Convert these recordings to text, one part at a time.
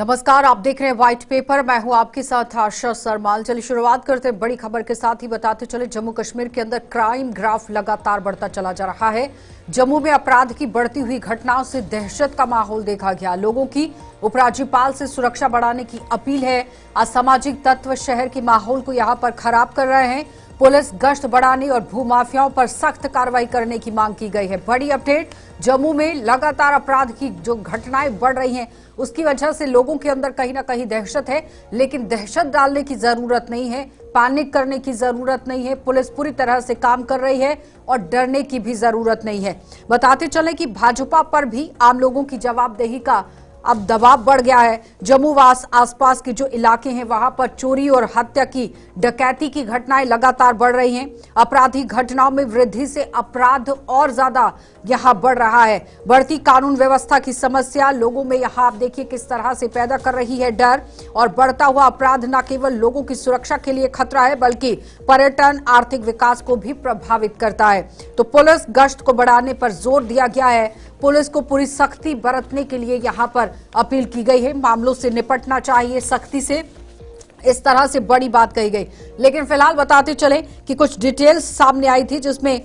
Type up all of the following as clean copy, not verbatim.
नमस्कार, आप देख रहे हैं व्हाइट पेपर। मैं हूं आपके साथ आशा सरमाल। चलिए शुरुआत करते हैं बड़ी खबर के साथ ही बताते चले जम्मू कश्मीर के अंदर क्राइम ग्राफ लगातार बढ़ता चला जा रहा है। जम्मू में अपराध की बढ़ती हुई घटनाओं से दहशत का माहौल देखा गया। लोगों की उपराज्यपाल से सुरक्षा बढ़ाने की अपील है। असामाजिक तत्व शहर के माहौल को यहां पर खराब कर रहे हैं। पुलिस गश्त बढ़ाने और भूमाफियाओं पर सख्त कार्रवाई करने की मांग की गई है। बड़ी अपडेट, जम्मू में लगातार अपराध की जो घटनाएं बढ़ रही हैं उसकी वजह से लोगों के अंदर कहीं ना कहीं दहशत है, लेकिन दहशत डालने की जरूरत नहीं है, पैनिक करने की जरूरत नहीं है। पुलिस पूरी तरह से काम कर रही है और डरने की भी जरूरत नहीं है। बताते चले कि भाजपा पर भी आम लोगों की जवाबदेही का अब दबाव बढ़ गया है। जम्मू वास आसपास के जो इलाके हैं वहां पर चोरी और हत्या की, डकैती की घटनाएं लगातार बढ़ रही हैं। आपराधिक घटनाओं में वृद्धि से अपराध और ज्यादा यहां बढ़ रहा है। बढ़ती कानून व्यवस्था की समस्या लोगों में यहां आप देखिए किस तरह से पैदा कर रही है डर। और बढ़ता हुआ अपराध न केवल लोगों की सुरक्षा के लिए खतरा है बल्कि पर्यटन, आर्थिक विकास को भी प्रभावित करता है। तो पुलिस गश्त को बढ़ाने पर जोर दिया गया है। पुलिस को पूरी सख्ती बरतने के लिए यहां पर अपील की गई है। मामलों से निपटना चाहिए सख्ती से, इस तरह से बड़ी बात कही गई। लेकिन फिलहाल बताते चले कि कुछ डिटेल्स सामने आई थी जिसमें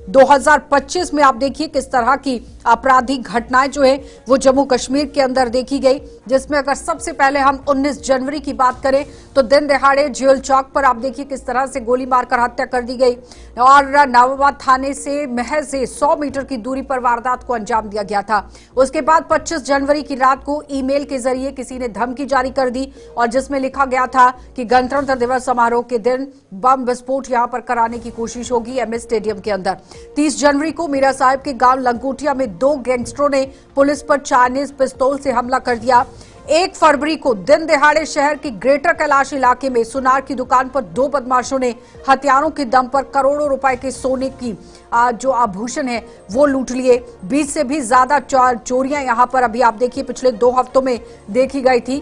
2025 में आप देखिए किस तरह की आपराधिक घटनाएं जो है वो जम्मू कश्मीर के अंदर देखी गई। जिसमें अगर सबसे पहले हम 19 जनवरी की बात करें तो दिन दहाड़े जेल चौक पर आप देखिए किस तरह से गोली मारकर हत्या कर दी गई और नावाबाद थाने से महज से 100 मीटर की दूरी पर वारदात को अंजाम दिया गया था। उसके बाद 25 जनवरी की रात को ईमेल के जरिए किसी ने धमकी जारी कर दी और जिसमें लिखा गया था कि गणतंत्र दिवस समारोह के दिन बम विस्फोट यहां पर कराने की कोशिश होगी एमएस स्टेडियम के अंदर। 30 जनवरी को मीरा साहिब के गांव लंगोटिया में 2 गैंगस्टरों ने पुलिस पर चाइनीज पिस्तौल से हमला कर दिया। 1 फरवरी को दिन दहाड़े शहर के ग्रेटर कैलाश इलाके में सुनार की दुकान पर 2 बदमाशों ने हथियारों के दम पर करोड़ों रुपए के सोने की जो आभूषण है वो लूट लिए। 20 से भी ज्यादा चोरियां यहां पर अभी आप देखिए पिछले 2 हफ्तों में देखी गई थी।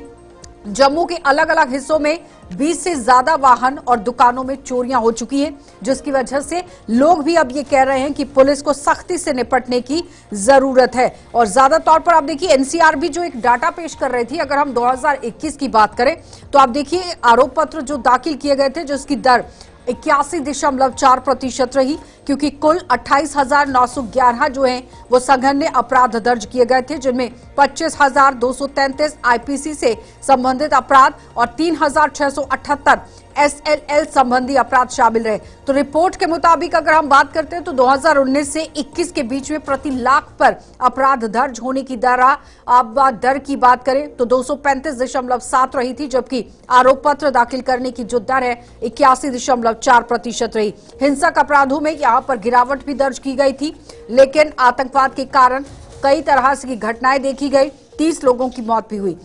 जम्मू के अलग अलग हिस्सों में 20 से ज्यादा वाहन और दुकानों में चोरियां हो चुकी है, जिसकी वजह से लोग भी अब ये कह रहे हैं कि पुलिस को सख्ती से निपटने की जरूरत है। और ज्यादा तौर पर आप देखिए एनसीआर भी जो एक डाटा पेश कर रही थी, अगर हम 2021 की बात करें तो आप देखिए आरोप पत्र जो दाखिल किए गए थे जिसकी दर 81.4% रही, क्योंकि कुल 28,911 जो हैं वो सघन्य अपराध दर्ज किए गए थे, जिनमें 25,233 आईपीसी से संबंधित अपराध और 3,678 एसएलएल संबंधी अपराध शामिल रहे। तो रिपोर्ट के मुताबिक अगर हम बात करते हैं तो 2019 से 21 के बीच में प्रति लाख पर अपराध दर्ज होने की दर की बात करें तो 235.7 रही थी, जबकि आरोप पत्र दाखिल करने की जो दर है 81.4% रही। हिंसक अपराधों में यहां पर गिरावट भी दर्ज की गई थी, लेकिन आतंकवाद के कारण कई तरह की घटनाएं देखी गई। 30 लोगों की मौत भी हुई।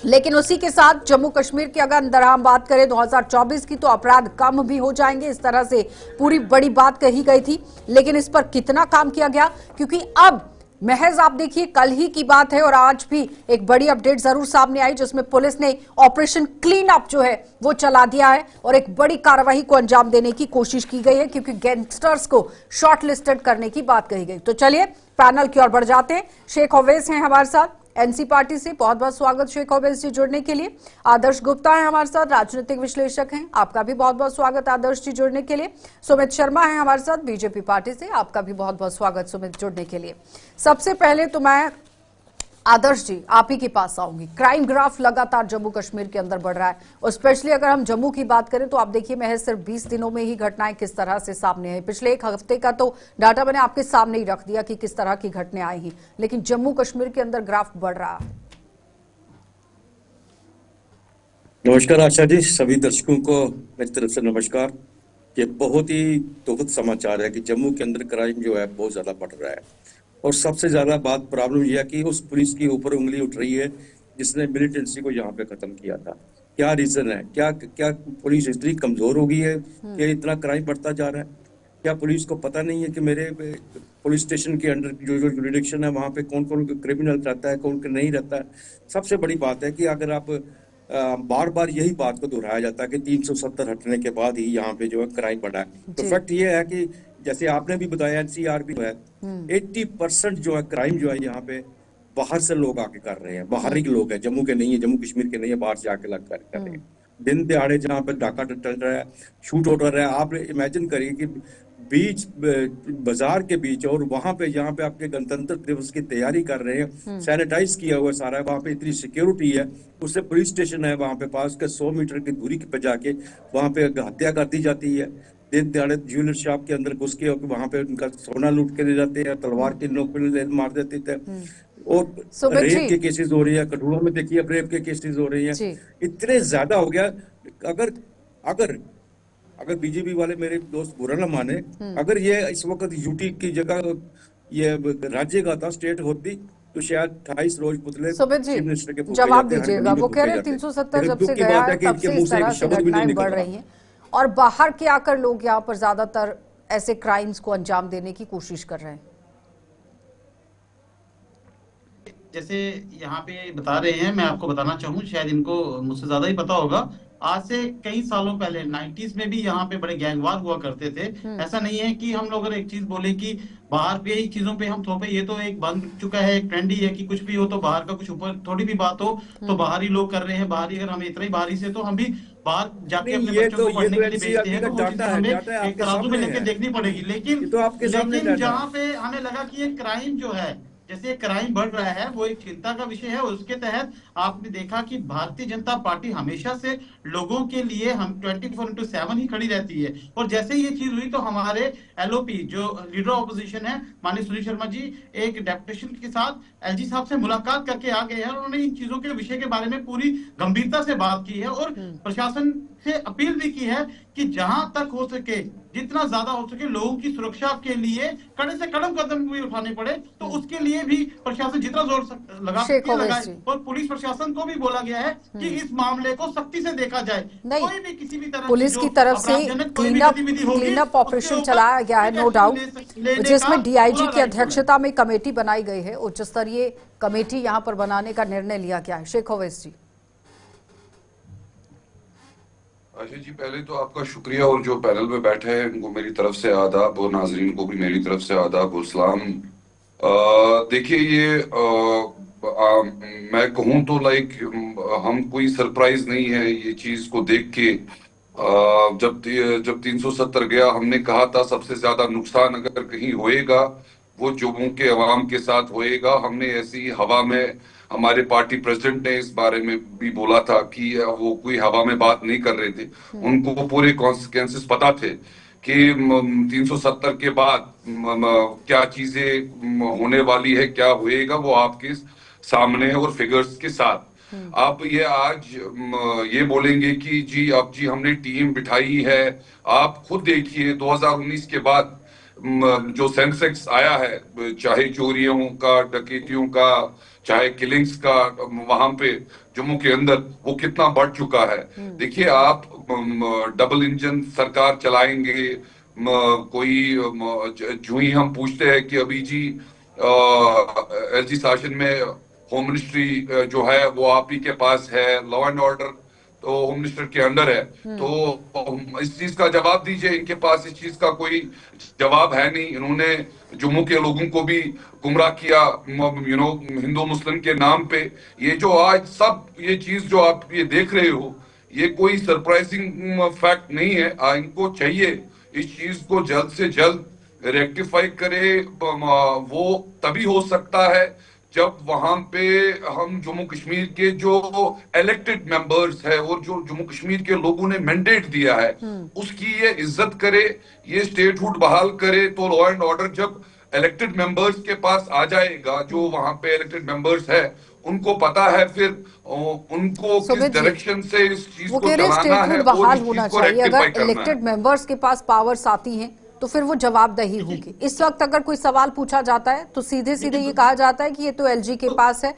लेकिन उसी के साथ जम्मू कश्मीर की अगर अंदर हम बात करें 2024 की तो अपराध कम भी हो जाएंगे, इस तरह से पूरी बड़ी बात कही गई थी। लेकिन इस पर कितना काम किया गया, क्योंकि अब महज आप देखिए कल ही की बात है और आज भी एक बड़ी अपडेट जरूर सामने आई जिसमें पुलिस ने ऑपरेशन क्लीन अप जो है वो चला दिया है और एक बड़ी कार्रवाई को अंजाम देने की कोशिश की गई है, क्योंकि गैंगस्टर्स को शॉर्ट लिस्टेड करने की बात कही गई। तो चलिए पैनल की ओर बढ़ जाते हैं। शेख ओवैस हैं हमारे साथ एनसी पार्टी से, बहुत बहुत स्वागत शेख ओवैस जी जुड़ने के लिए। आदर्श गुप्ता है हमारे साथ, राजनीतिक विश्लेषक हैं, आपका भी बहुत बहुत स्वागत आदर्श जी जुड़ने के लिए। सुमित शर्मा है हमारे साथ बीजेपी पार्टी से, आपका भी बहुत बहुत स्वागत सुमित जुड़ने के लिए। सबसे पहले तो मैं आदर्श जी आप ही के पास आऊंगी। क्राइम ग्राफ लगातार जम्मू कश्मीर के अंदर बढ़ रहा है और स्पेशली अगर हम जम्मू की बात करें तो आप देखिए महज सिर्फ 20 दिनों में ही घटनाएं किस तरह से सामने आई। पिछले 1 हफ्ते का तो डाटा मैंने आपके सामने ही रख दिया कि किस तरह की घटनाएं आई हैं, लेकिन जम्मू कश्मीर के अंदर ग्राफ बढ़ रहा है। नमस्कार आशा जी, सभी दर्शकों को मेरी तरफ से नमस्कार। ये बहुत ही दुखद समाचार है कि जम्मू के अंदर क्राइम जो है बहुत ज्यादा बढ़ रहा है और सबसे ज्यादा बात प्रॉब्लम यह है कि उस पुलिस की ऊपर उंगली उठ रही है जिसने मिलिटेंसी को यहाँ पे खत्म किया था। क्या रीजन है? क्या क्या पुलिस इतनी कमजोर हो गई है कि इतना क्राइम बढ़ता जा रहा है? क्या पुलिस को पता नहीं है कि मेरे पुलिस स्टेशन के अंडर जो जो जुरिडिक्शन है वहाँ पे कौन कौन क्रिमिनल रहता है, कौन नहीं रहता है? सबसे बड़ी बात है कि अगर आप बार बार यही बात को दोहराया जाता है कि 370 हटने के बाद ही यहाँ पे जो है क्राइम बढ़ा है। तो फैक्ट ये है कि जैसे आपने भी बताया एनसीआर भी है 80% जो है क्राइम जो है यहाँ पे बाहर से लोग आके कर रहे हैं, बाहरी के लोग हैं, जम्मू के नहीं है, जम्मू कश्मीर के नहीं है, बाहर से आके लग कर रहे हैं। दिन दिहाड़े जहाँ पे डाका चल रहा है, शूट हो रहा है, आप इमेजिन करिए कि बीच बाजार के बीच और वहां पे जहाँ पे आपके गणतंत्र दिवस की तैयारी कर रहे हैं, सैनिटाइज किया हुआ सारा है, वहां पे इतनी सिक्योरिटी है, उससे पुलिस स्टेशन है वहां पे पास के 100 मीटर की दूरी पे जाके वहां पे हत्या कर दी जाती है। दिन दिहाड़े ज्वेलर शॉप के अंदर घुस के वहां पे उनका सोना लूट के ले जाते हैं, तलवार की नोक पे मार देते थे। और सुमित जी रेप के केसेस हो रही है, कठुआ में देखिए अब रेप के केसेस हो रही हैं, जी इतने ज्यादा हो गया। अगर अगर अगर बीजेपी वाले मेरे दोस्त बुरा ना माने, अगर ये इस वक्त यूटी की जगह ये राज्य का था, स्टेट होती, तो शायद 28 रोज पुतले सुमित जी चीफ मिनिस्टर के फूके जवाब जाते, हर दीजिएगा। गली में वो कह फूके रहे हैं जाते। 370 लेकिन जब दुख से की गया बात है है कि तब इनके से मुंह इस से तरह एक से शब्द भी नहीं घटनाएं निकल बढ़ रहा। रही हैं और बाहर के आकर लोग यहाँ पर ज्यादातर ऐसे क्राइम्स को अंजाम देने की कोशिश कर रहे हैं। जैसे यहाँ पे बता रहे हैं, मैं आपको बताना चाहूँ, शायद इनको मुझसे ज्यादा ही पता होगा। आज से कई सालों पहले 90s में भी यहाँ पे बड़े गैंगवार हुआ करते थे। ऐसा नहीं है कि हम लोग अगर एक चीज बोले कि बाहर पे ही चीजों पे हम थोपे, ये तो एक बन चुका है, एक ट्रेंड ही है कि कुछ भी हो तो बाहर का कुछ ऊपर थोड़ी भी बात हो तो बाहरी लोग कर रहे हैं। बाहरी अगर हमें इतना ही बाहरी से तो हम भी बाहर जाके नहीं, अपने बच्चों को ये पढ़ने तो के लिए भेजते एनसीईआरटी हैं, का तो वो चीजें हमें डाटा है एक आपके तराजू में सामने लेके है, देखनी पड़ेगी। ये तो आपके सामने लेकिन डाटा जहाँ है। पे हमें लगा कि ये क्राइम जो है, जैसे क्राइम बढ़ रहा है, वो एक चिंता का विषय है। उसके तहत आपने देखा कि भारतीय जनता पार्टी हमेशा से लोगों के लिए हम 24/7 ही खड़ी रहती है। और जैसे ये चीज हुई तो हमारे एलओपी जो लीडर ऑपोजिशन है माननीय सुनील शर्मा जी, एक डेपुटेशन के साथ एलजी साहब से मुलाकात करके आ गए हैं और उन्होंने इन चीजों के विषय के बारे में पूरी गंभीरता से बात की है और प्रशासन से अपील भी की है कि जहां तक हो सके, जितना ज्यादा हो सके, लोगों की सुरक्षा के लिए कड़े से कड़े कदम भी उठाने पड़े तो उसके लिए भी प्रशासन जितना जोर लगा शेख सके ओवैसी लगाए। जी। और पुलिस प्रशासन को भी बोला गया है कि इस मामले को सख्ती से देखा जाए। नहीं, कोई भी किसी भी तरह पुलिस जो की तरफ से अपराधजनक कोई भी गतिविधि होगी क्लीन अप उसके ऑपरेशन ऊपर चलाया गया है, एक नो एक्शन डाउट, लेने का जिसमें डीआईजी पूरा की राइट है। अध्यक्षता में कमेटी बनाई गई है, उच्च स्तरीय कमेटी यहां पर बनाने का निर्णय लिया गया है। शेख ओवैसी जी। आशीष जी, पहले तो आपका शुक्रिया, और जो पैनल में बैठे हैं उनको मेरी तरफ से आदाब, और नाजरीन को भी मेरी तरफ से आदाब और सलाम। देखिए, ये मैं कहूँ तो लाइक हम कोई सरप्राइज नहीं है ये चीज को देख के। जब 370 गया, हमने कहा था सबसे ज्यादा नुकसान अगर कहीं होएगा वो जम्मू के अवाम के साथ होएगा। हमने ऐसी हवा में, हमारे पार्टी प्रेसिडेंट ने इस बारे में भी बोला था कि वो कोई हवा में बात नहीं कर रहे थे, उनको पूरे कॉन्सिक्वेंसेस पता थे कि 370 के बाद क्या चीजें होने वाली है, क्या होएगा, वो आपके सामने है और फिगर्स के साथ। आप ये आज ये बोलेंगे कि जी अब जी हमने टीम बिठाई है, आप खुद देखिए 2019 के बाद जो सेंसेक्स आया है, चाहे चोरियों का, डकैतियों का, चाहे किलिंग्स का, वहां पे जम्मू के अंदर वो कितना बढ़ चुका है। देखिए, आप डबल इंजन सरकार चलाएंगे, कोई जो ही हम पूछते हैं कि अभी जी एलजी शासन में होम मिनिस्ट्री जो है वो आप ही के पास है, लॉ एंड ऑर्डर तो होम मिनिस्टर के अंडर है, तो इस चीज का जवाब दीजिए। इनके पास इस चीज का कोई जवाब है नहीं। इन्होंने जम्मू के लोगों को भी गुमराह किया, हिंदू मुस्लिम के नाम पे। ये जो आज सब ये चीज जो आप ये देख रहे हो, ये कोई सरप्राइजिंग फैक्ट नहीं है। इनको चाहिए इस चीज को जल्द से जल्द रेक्टिफाई करे। वो तभी हो सकता है जब वहां पे हम जम्मू कश्मीर के जो इलेक्टेड मेंबर्स है और जो जम्मू कश्मीर के लोगों ने मैंडेट दिया है उसकी ये इज्जत करे, ये स्टेटहुड बहाल करे। तो लॉ एंड ऑर्डर जब इलेक्टेड मेंबर्स के पास आ जाएगा, जो वहां पे इलेक्टेड मेंबर्स है, उनको पता है फिर उनको किस डायरेक्शन से इस चीज वो को कह रहे चलाना है और बहाल इस होना चीज को चाहिए। रेक्टिफाई अगर करना है। इलेक्टेड मेंबर्स के पास पावर्स आती हैं तो फिर वो जवाबदेही होगी। इस वक्त अगर कोई सवाल पूछा जाता है तो सीधे सीधे ये कहा जाता है कि ये तो एलजी के पास है।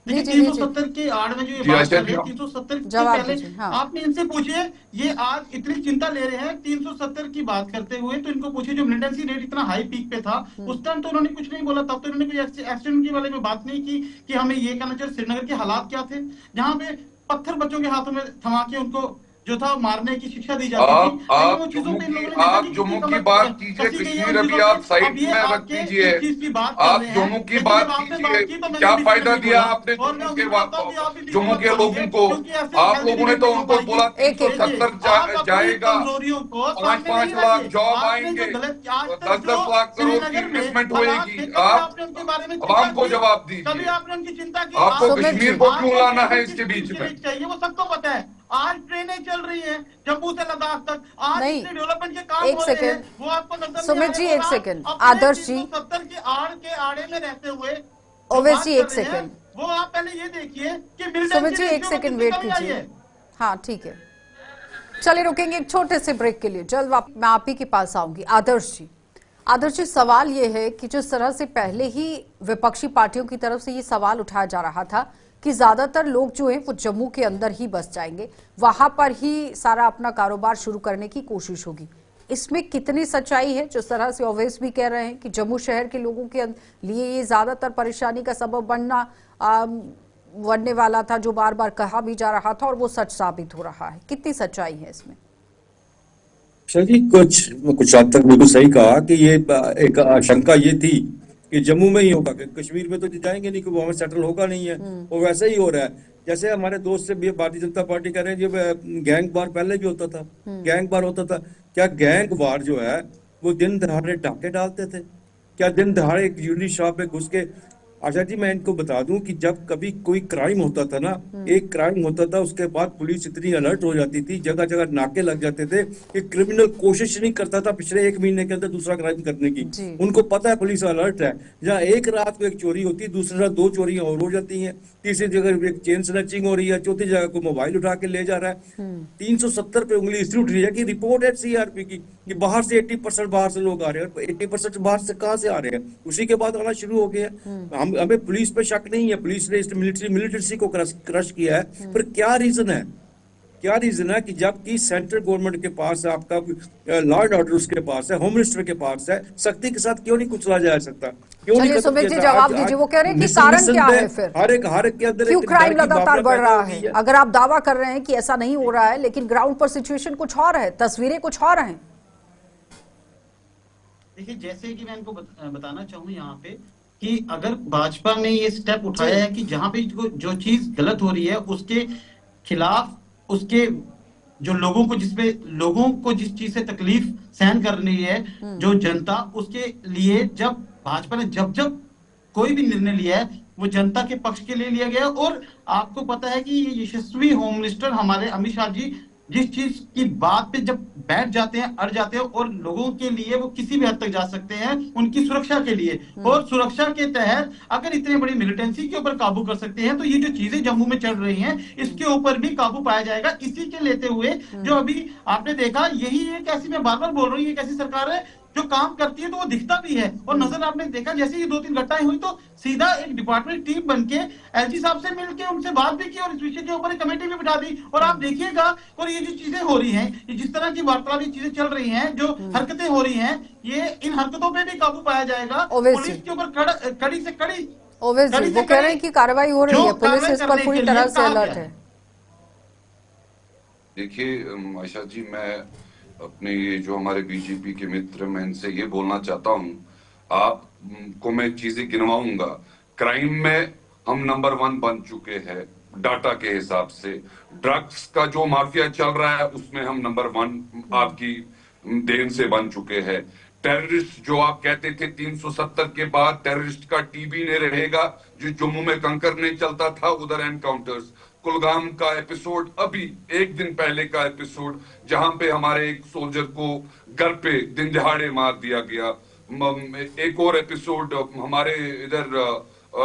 देखिए, 370 के आड़ में जो ये बात कर रहे हैं, 370 के पहले हाँ। आपने इनसे पूछिए, ये आज इतनी चिंता ले रहे हैं 370 की बात करते हुए, तो इनको पूछिए जो मिलिटेंसी रेट इतना हाई पीक पे था उस टाइम तो उन्होंने कुछ नहीं बोला। तब तो उन्होंने कोई एक्सीडेंट के बारे में बात नहीं की कि हमें ये कहना चाहिए। श्रीनगर के हालात क्या थे, जहां पे पत्थर बच्चों के हाथों में थमा के उनको जो था मारने की शिक्षा दी जाती थी, लेकिन वो चीजों पे इन लोगों ने देखा आप कि जम्मू कितनी की कमर बात कीजिए, कसी गई है कश्मीर उन अभी चीजों आप पे। साइड अब ये में रख आपके दीजिए। इस चीज की बात कर आप रहे हैं, जम्मू की लेकिन बात जब आपने कीजिए, बात की तो मैंने क्या बीच में फायदा नहीं दिया बोला, आपने और मैं उम्मीद करता हूं कि आप भी बीच में जम्मू मत के बोलिए, लोगों को? क्योंकि ऐसे आप हेल्दी लोगों ने डिबेट तो नहीं हो उनको पाएगी। बोला एक एक 370 आप अपनी जाएगा, कमजोरियों को सामने 5-5 नहीं लाख रखिए। जॉब आपने जो आएंगे, गलत आज तक 10-10 जो लाख करोड़ की श्रीनगर में इन्वेस्टमेंट हालात होएगी। थे, कभी आप आपने उनके बारे में चिंता आवाम को की? जवाब कभी दीजिए। आपने उनकी चिंता की? आपको आज सुमित जी, कश्मीर को क्यों आज लाना है ट्रेनें इसके किस बीच चीज के में? लिए चाहिए वो सबको पता है। आज ट्रेनें चल रही हैं जम्मू से लद्दाख तक, आज नहीं, इतने डेवलपमेंट के काम एक हो रहे हैं, सेकंड वो आपको नजर नहीं सुमित आ जी, रहे। एक और सेकंड आप अपने आदर्श जी, 370 के आड़ के आड़े में रहते हुए जो ओवैसी बात जी, कर एक रहे हैं, सेकंड वो आप पहले ये देखिए कि सुमित मिलिटेंसी जी, एक रेशियो में सेकंड कितनी वेट कमी आई कीजिए। है। हाँ ठीक है, चलिए रुकेंगे एक छोटे से ब्रेक के लिए, जल्द मैं आप ही के पास आऊंगी। आदर्श जी, सवाल ये है कि जिस तरह से पहले ही विपक्षी पार्टियों की तरफ से ये सवाल उठाया जा रहा था कि ज्यादातर लोग जो हैं वो जम्मू के अंदर ही बस जाएंगे, वहां पर ही सारा अपना कारोबार शुरू करने की कोशिश होगी, इसमें कितनी सच्चाई है? जिस तरह से ओवैसी भी कह रहे हैं कि जम्मू शहर के लोगों के लिए ये ज्यादातर परेशानी का सबब बनने वाला था, जो बार बार कहा भी जा रहा था और वो सच साबित हो रहा है, कितनी सच्चाई है इसमें? सर जी, कुछ हद तक बिल्कुल सही कहा कि ये एक आशंका ये थी कि जम्मू में ही होगा, कि कश्मीर में तो जाएंगे नहीं, क्योंकि वहां सेटल होगा नहीं है। और वैसे ही हो रहा है। जैसे हमारे दोस्त से भी भारतीय जनता पार्टी कह रहे हैं, जब गैंग वार पहले भी होता था, गैंग वार होता था, क्या गैंग वार जो है वो दिन दहाड़े डाके डालते थे? क्या दिन दहाड़े एक यूनिट शॉप में घुस के? आशा जी, मैं इनको बता दूं कि जब कभी कोई क्राइम होता था ना, एक क्राइम होता था, उसके बाद पुलिस इतनी अलर्ट हो जाती थी, जगह जगह नाके लग जाते थे कि क्रिमिनल कोशिश नहीं करता था पिछले 1 महीने के अंदर दूसरा क्राइम करने की। उनको पता है पुलिस अलर्ट है। जहाँ एक रात को एक चोरी होती है, दूसरी रात 2 चोरियां और हो जाती हैं, तीसरी जगह एक चेन स्नैचिंग हो रही है, चौथी जगह को मोबाइल उठा के ले जा रहा है। 370 पे उंगली इसलिए उठ रही है कि रिपोर्ट है सीआरपी की कि बाहर से 80% बाहर से लोग आ रहे हैं। 80% बाहर से कहां से आ रहे हैं? उसी के बाद आना शुरू हो गया। हमें पुलिस पे शक नहीं है, पुलिस ने इस मिलिट्री को क्रश किया है, पर क्या रीजन है? क्या रीजन है कि जबकि सेंट्रल गवर्नमेंट के पास है, आपका लॉ एंड ऑर्डर उसके पास है, होम मिनिस्टर के पास है, सख्ती के साथ क्यों नहीं कुचला जा सकता? क्यों नहीं? सुमित जी, जवाब दीजिए। वो कह रहे हैं कि कारण क्या है फिर? हर एक के अंदर क्यों क्राइम लगातार बढ़ रहा है? अगर आप दावा कर रहे हैं कि ऐसा नहीं हो रहा है, लेकिन ग्राउंड पर सिचुएशन कुछ और है, तस्वीरें कुछ और हैं। देखिए, जैसे कि मैं इनको बताना चाहूँ यहाँ पे कि अगर भाजपा ने ये स्टेप उठाया है कि जहां पे जो चीज गलत हो रही है उसके खिलाफ, उसके जो लोगों को जिस चीज से तकलीफ सहन कर रही है जो जनता, उसके लिए जब भाजपा ने जब कोई भी निर्णय लिया है वो जनता के पक्ष के लिए लिया गया। और आपको पता है कि ये यशस्वी होम मिनिस्टर हमारे अमित शाह जी जिस चीज की बात पे जब बैठ जाते हैं, अड़ जाते हैं, और लोगों के लिए वो किसी भी हद तक जा सकते हैं उनकी सुरक्षा के लिए, और सुरक्षा के तहत अगर इतनी बड़ी मिलिटेंसी के ऊपर काबू कर सकते हैं, तो ये जो चीजें जम्मू में चल रही हैं इसके ऊपर भी काबू पाया जाएगा। इसी के लेते हुए जो अभी आपने देखा, यही एक ऐसी, मैं बार बार बोल रहा हूँ, एक ऐसी सरकार है जो काम करती है तो वो दिखता भी है। और नजर आपने देखा, जैसे ये 2-3 घटनाएं हुई तो सीधा एक डिपार्टमेंट टीम बनके एलजी साहब से मिलके उनसे बात भी की और इस विषय के ऊपर एक कमेटी भी बिठा दी। और आप देखिएगा, और ये जो चीजें हो रही हैं, ये जिस तरह की वार्तालाप चीजें चल रही हैं, जो हरकतें हो रही हैं, ये इन हरकतों पे भी काबू पाया जाएगा। पुलिस के ऊपर कड़ी से कड़ी, ओवैसी वो कह रहे हैं कि कार्रवाई हो रही है, पुलिस इस पर पूरी तरह से अलर्ट है। देखिए आशा जी, मैं अपने ये जो हमारे बीजेपी के मित्र, मैं इनसे ये बोलना चाहता हूँ, आपको मैं चीजें गिनवाऊंगा। क्राइम में हम नंबर 1 बन चुके हैं डाटा के हिसाब से। ड्रग्स का जो माफिया चल रहा है उसमें हम नंबर 1 आपकी देन से बन चुके हैं। टेररिस्ट जो आप कहते थे 370 के बाद टेररिस्ट का टीबी नहीं रहेगा, जो जम्मू में कंकर नहीं चलता था, उधर एनकाउंटर्स। कुलगाम का एपिसोड, अभी 1 दिन पहले का एपिसोड, जहां पे हमारे एक सोल्जर को घर पे दिन दहाड़े मार दिया गया। एक और एपिसोड हमारे इधर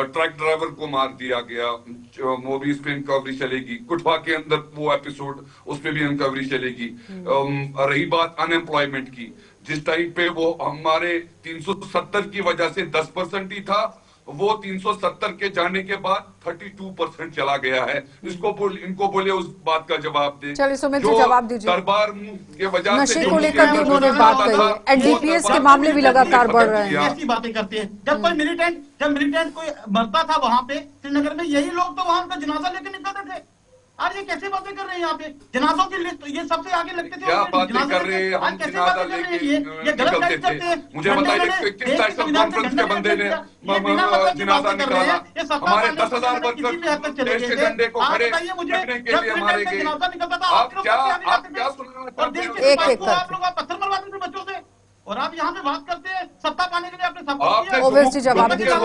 ट्रक ड्राइवर को मार दिया गया, वो भी इस पे इनकवरी चलेगी। कुटवा के अंदर वो एपिसोड, उस पे भी इनकवरी चलेगी। रही बात अनएम्प्लॉयमेंट की, जिस टाइम पे वो हमारे 370 की वजह से 10% ही था, वो 370 के जाने के बाद 32% चला गया है। इनको बोले उस बात का जवाब दे। चलिए सुमित जी, जवाब दीजिए। दरबार के वजह से नशे को लेकर भी उन्होंने बात कही है, एनडीपीएस के मामले भी लगातार बढ़ रहे हैं। ऐसी बातें करते हैं। जब मिलिटेंट कोई मरता था वहां पे श्रीनगर में, यही लोग तो वहां का जनाजा लेके निकलते थे। आज ये कैसे बातें कर रहे हैं यहाँ पे? जनाजों की लिस्ट ये सबसे आगे लगते थे, क्या बातें कर रहे हैं? आज हम कैसे जनाजा बातें कर रहे हैं? लेके ये गलत निकलते गाइड करते हैं। थे। मुझे बताइए किस नेशनल कॉन्फ्रेंस के बंदे ने जनाजा निकाला? हमारे 10,000 वर्कर देश के झंडे को खड़े रखने के लिए मारे गए। आप क्या सुनना चाहते हो? आप लोग पत्थर मरवाते थे बच्चों से, और आप यहाँ पे बात करते हैं सत्ता पाने के लिए आपने सब कुछ किया। ओवैसी जी जवाब दीजिए।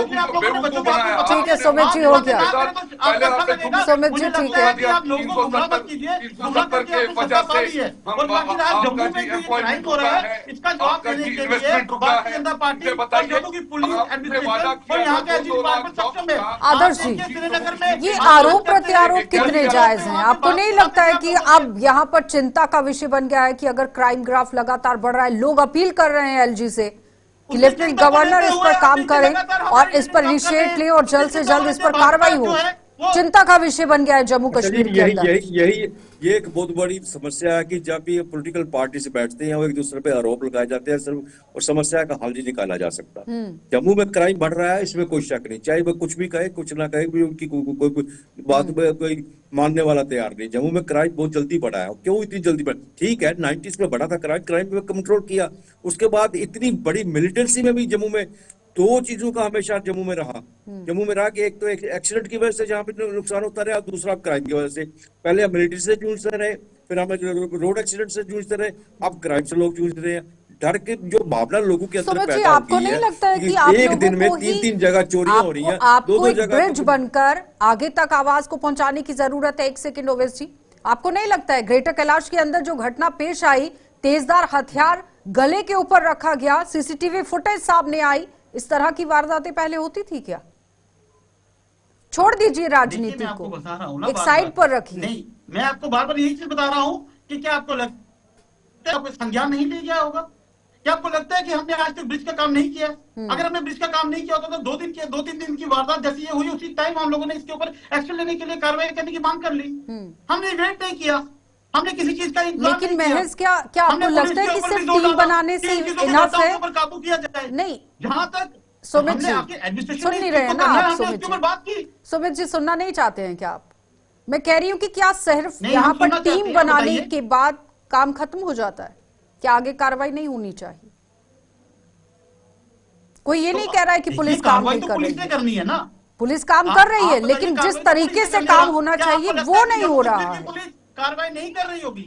ठीक है सुमित जी, हो गया। सुमित जी ठीक है। आप लोगों को गुमराह मत कीजिए, गुमराह करके आपने सत्ता पा ली है। और बाकी आज जम्मू में जो क्राइम हो रहा है इसका जवाब देने के लिए भारतीय जनता पार्टी और जम्मू की पुलिस एडमिनिस्ट्रेशन और यहाँ के एसपी डिपार्टमेंट सक्षम है। आदर्श जी, श्रीनगर में ये आरोप प्रत्यारोप कितने जायज हैं? आपको नहीं लगता है कि अब यहाँ पर चिंता का विषय बन गया है कि अगर क्राइम ग्राफ लगातार बढ़ रहा है, लोग अपील कर रहे हैं एलजी से कि लेफ्टिनेंट गवर्नर इस पर काम करें और इस पर इनिशिएट लें और जल्द से जल्द इस पर कार्रवाई हो? चिंता का विषय बन गया है जम्मू कश्मीर के अंदर। ये एक बहुत बड़ी समस्या है कि जब भी पॉलिटिकल पार्टी से बैठते हैं और एक दूसरे पे आरोप लगाए जाते हैं सिर्फ, और समस्या का हल नहीं निकाला जा सकता। जम्मू में क्राइम बढ़ रहा है, इसमें कोई शक नहीं, चाहे वो कुछ भी कहे कुछ ना कहे, उनकी कोई बात में कोई मानने वाला तैयार नहीं। जम्मू में क्राइम बहुत जल्दी बढ़ा है। क्यों इतनी जल्दी बढ़ा? ठीक है 90s में बढ़ा था क्राइम में कंट्रोल किया, उसके बाद इतनी बड़ी मिलिटेंसी में भी जम्मू में दो चीजों का हमेशा जम्मू में रहा कि एक तो एक एक्सीडेंट की वजह से जहाँ पे नुकसान होता रहा, दूसरा क्राइम की वजह से। पहले हम मिलिट्री से जूझते रहे, फिर हमें रोड एक्सीडेंट से जूझते रहे, अब क्राइम से लोग जूझ रहे हैं। डर के जो भावना लोगों के अंदर पैदा आपको होती नहीं है लगता है कि एक दिन में 3-3 जगह चोरियां हो रही हैं, आपको एक ब्रिज बनकर आगे तक आवाज को पहुंचाने की जरूरत है? एक सेकंड ओवैसी जी, आपको नहीं लगता है ग्रेटर कैलाश के अंदर जो घटना पेश आई, तेजधार हथियार गले के ऊपर रखा गया, सीसीटीवी फुटेज सामने आई, इस तरह की वारदातें पहले होती थी क्या? छोड़ दीजिए राजनीति को, एक साइड पर रखिए। नहीं, मैं आपको बार बार यही चीज बता रहा हूँ कि क्या आपको लगता है कोई संज्ञान नहीं लिया गया होगा? क्या आपको लगता है कि हमने आज तक ब्रिज का काम नहीं किया? अगर हमने ब्रिज का काम नहीं किया होता तो 2-3 दिन की वारदात जैसी ये हुई, उसी टाइम हम लोगों ने इसके ऊपर एक्शन लेने के लिए कार्रवाई करने की मांग कर ली। हमने वेट नहीं किया, हमने किसी चीज का इंतजार लेकिन महज क्या आपको लगता है कि सिर्फ टीम बनाने से इनफ है? काबू किया जाए नहीं, जहां तक सुमित जी सुन नहीं रहे हैं ना आप? सुमित जी सुनना नहीं चाहते हैं क्या आप? मैं कह रही हूँ कि क्या सिर्फ यहाँ पर टीम बनाने के बाद काम खत्म हो जाता है? क्या आगे कार्रवाई नहीं होनी चाहिए? कोई ये नहीं कह रहा है कि पुलिस काम नहीं कर रही है, करनी है ना, पुलिस काम कर रही है, लेकिन जिस तरीके से काम होना चाहिए वो नहीं हो रहा है। कार्रवाई नहीं कर रही होगी।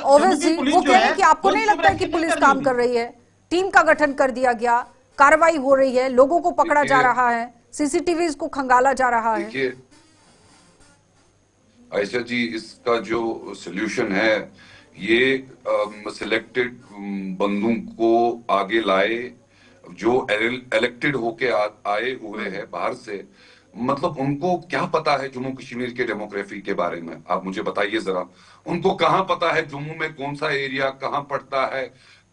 ओवैसी जी वो कह रहे हैं कि आपको नहीं लगता है कि पुलिस काम कर रही है? टीम का गठन कर दिया गया, कार्रवाई हो रही है, लोगों को पकड़ा जा रहा है, सीसीटीवी को खंगाला जा रहा है। आयशा जी, इसका जो सॉल्यूशन है ये सिलेक्टेड बंदों को आगे लाए जो इलेक्टेड होके आए हुए हैं बाहर से। मतलब उनको क्या पता है जम्मू कश्मीर के डेमोग्राफी के बारे में? आप मुझे बताइए जरा, उनको कहां पता है जम्मू में कौन सा एरिया कहां पड़ता है,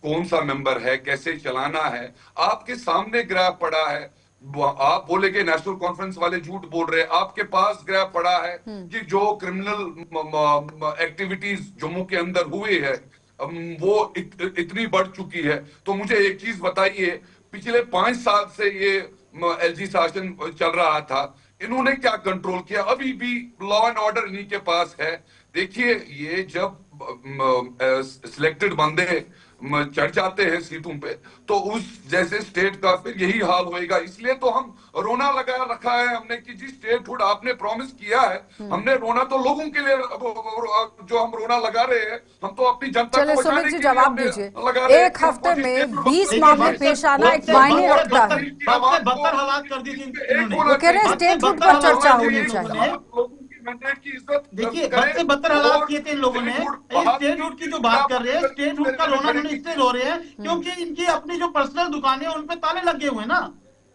कौन सा मेंबर है, कैसे चलाना है? आपके सामने ग्राफ पड़ा है। आप बोलेगे नेशनल कॉन्फ्रेंस वाले झूठ बोल रहे हैं, आपके पास ग्राफ पड़ा है कि जो क्रिमिनल एक्टिविटीज जम्मू के अंदर हुई है वो इतनी बढ़ चुकी है। तो मुझे एक चीज बताइए, पिछले 5 साल से ये एलजी शासन चल रहा था, इन्होंने क्या कंट्रोल किया? अभी भी लॉ एंड ऑर्डर इन्हीं के पास है। देखिए, ये जब सिलेक्टेड बंदे चढ़ जाते हैं सीटों पे तो उस जैसे स्टेट का फिर यही हाल होएगा। इसलिए तो हम रोना लगा रखा है हमने कि जिस स्टेटहुड आपने प्रॉमिस किया है, हमने रोना तो लोगों के लिए, जो हम रोना लगा रहे हैं हम तो अपनी जनता को बचाने के लिए जवाब दीजिए। एक हफ्ते में 20 मामले पेश आना एक मायने रखता है। वो कह रहे हैं स्टेटहुड पर चर्चा होनी चाहिए। की इज्जत देखिए, बद से बदतर हालात किए थे इन लोगों ने। स्टेटहुड की जो बात कर रहे हैं, स्टेटहुड का रोना उन्होंने इसलिए रो रहे हैं क्योंकि इनकी अपनी जो पर्सनल दुकानें उन पे ताले लगे हुए हैं ना।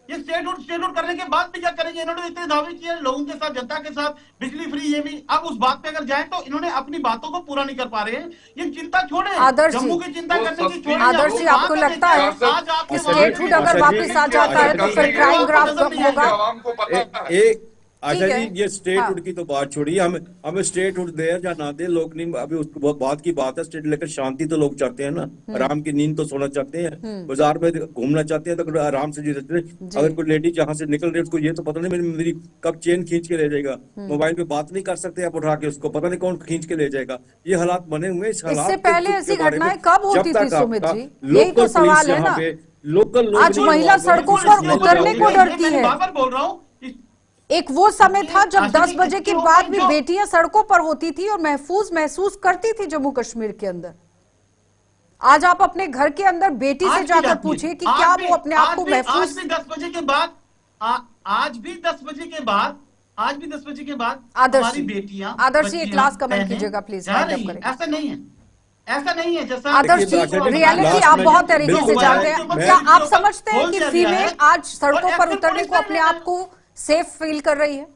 ये स्टेटहुड करने के बाद भी क्या करेंगे? इन्होंने इतने दावे किए लोगों के साथ, जनता के साथ, बिजली फ्री, ये भी। अब उस बात पे अगर जाए तो इन्होंने अपनी बातों को पूरा नहीं कर पा रहे हैं। ये चिंता छोड़े, जम्मू की चिंता करने की छोड़े। आदर्श जी, आपको लगता है कि स्टेटहुड अगर वापस आ जाता है तो फिर क्राइम ग्राफ कम होगा? आशा ठीक जी, है। ये स्टेटहुड हाँ। की तो बात छोड़िए, हमें स्टेटहुड दे या ना दे, लोग नहीं, अभी उस बात की बात है स्टेट लेकर शांति तो लोग चाहते हैं ना, आराम की नींद तो सोना चाहते हैं, बाजार में घूमना चाहते हैं तो आराम से जी सकते हैं। जी। अगर कोई लेडी जहां से निकल रही है उसको ये तो पता नहीं मेरी कब चेन खींच के ले जाएगा, मोबाइल पे बात नहीं कर सकते आप उठा के, उसको पता नहीं कौन खींच के ले जाएगा। ये हालात बने हुए हैं। इस इससे हालात पहले के ऐसी बारे में घटनाएं कब जब होती थी तक सुमित आपका जी? यही तो लोकल सवाल पुलिस है यहाँ ना। पे लोकल लोग आज नहीं महिला involve सड़कों होंगे, पर इसलिए उतरने को डरती है। बार बार बोल रहा हूँ, एक वो समय था जब आशा 10 जी, बजे इसके के ऊपर बाद भी जो- बेटियां सड़कों पर होती थी और महसूस करती थी जम्मू कश्मीर के अंदर। आज आप अपने घर के अंदर बेटी से आज भी जाकर जाती है। पूछिए कि आज क्या भी- वो अपने आप आज को भी- आज महफूज। भी 10 बजे के बाद आज भी 10 बजे के बाद आज भी 10 बजे के बाद आदर्श हमारी जी, बेटियां आदर्श जी, एक बच्चियां, लास्ट कमेंट बहनें कीजिएगा प्लीज, जा वाइंड अप रही हैं। करें। ऐसा नहीं है, ऐसा नहीं है जैसा आदर्श जी, देखिए, आशा जी, रियलिटी लास्ट आप में बहुत तरीके से बिल्कुल जानते मैं- हैं। मैं- क्या आप समझते हैं खोल कि दिया गया फीमेल है आज सड़कों और पर एक्चुअल उतरने पुलिस को ने अपने आप को सेफ फील कर रही है?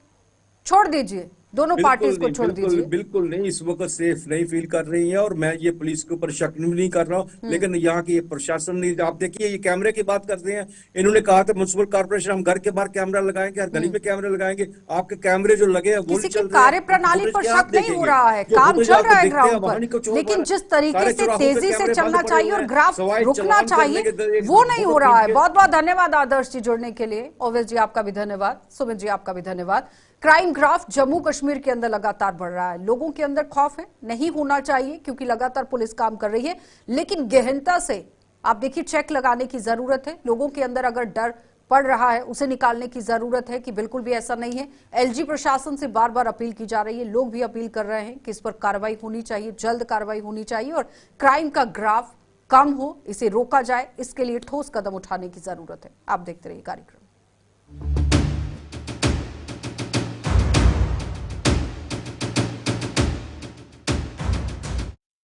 छोड़ दीजिए, दोनों पार्टीज को छोड़ बिल्कुल दीजिए। बिल्कुल नहीं, इस वक्त सेफ नहीं फील कर रही है, और मैं ये पुलिस के ऊपर शक नहीं कर रहा हूँ, लेकिन यहाँ की प्रशासन नहीं। आप देखिए, ये कैमरे की बात करते हैं, इन्होंने कहा था म्युनिसिपल कॉर्पोरेशन हम घर के बाहर कैमरा लगाएंगे, हर गली में कैमरे लगाएंगे। आपके कैमरे जो लगे हैं वो किसी नहीं की चल रहे हैं। कार्य प्रणाली फुटेज पर क्या शक आप नहीं हो देखेंगे? रहा है, जो काम फुटेज चल आपको रहा है दिखते हैं, ग्राउंड वहाँ नहीं पर, कुछ हो लेकिन पा जिस रहा। तरीके सारे से चौराहों पे तेजी से कैमरे चलना बंद पड़े चाहिए हुए और हैं, ग्राफ सवाई रुकना चालान करने चाहिए, के एक वो नहीं हो रहा है। के- बहुत बहुत धन्यवाद आदर्श जी जुड़ने के लिए। ओवेस जी आपका भी धन्यवाद, सुमित जी आपका भी धन्यवाद। क्राइम ग्राफ जम्मू कश्मीर के अंदर लगातार बढ़ रहा है, लोगों के अंदर खौफ है, नहीं होना चाहिए क्योंकि लगातार पुलिस काम कर रही है, लेकिन गहनता से आप देखिए चेक लगाने की जरूरत है। लोगों के अंदर अगर डर पड़ रहा है उसे निकालने की जरूरत है कि बिल्कुल भी ऐसा नहीं है। एलजी प्रशासन से बार बार अपील की जा रही है, लोग भी अपील कर रहे हैं कि इस पर कार्रवाई होनी चाहिए, जल्द कार्रवाई होनी चाहिए और क्राइम का ग्राफ कम हो, इसे रोका जाए, इसके लिए ठोस कदम उठाने की जरूरत है। आप देखते रहिए कार्यक्रम।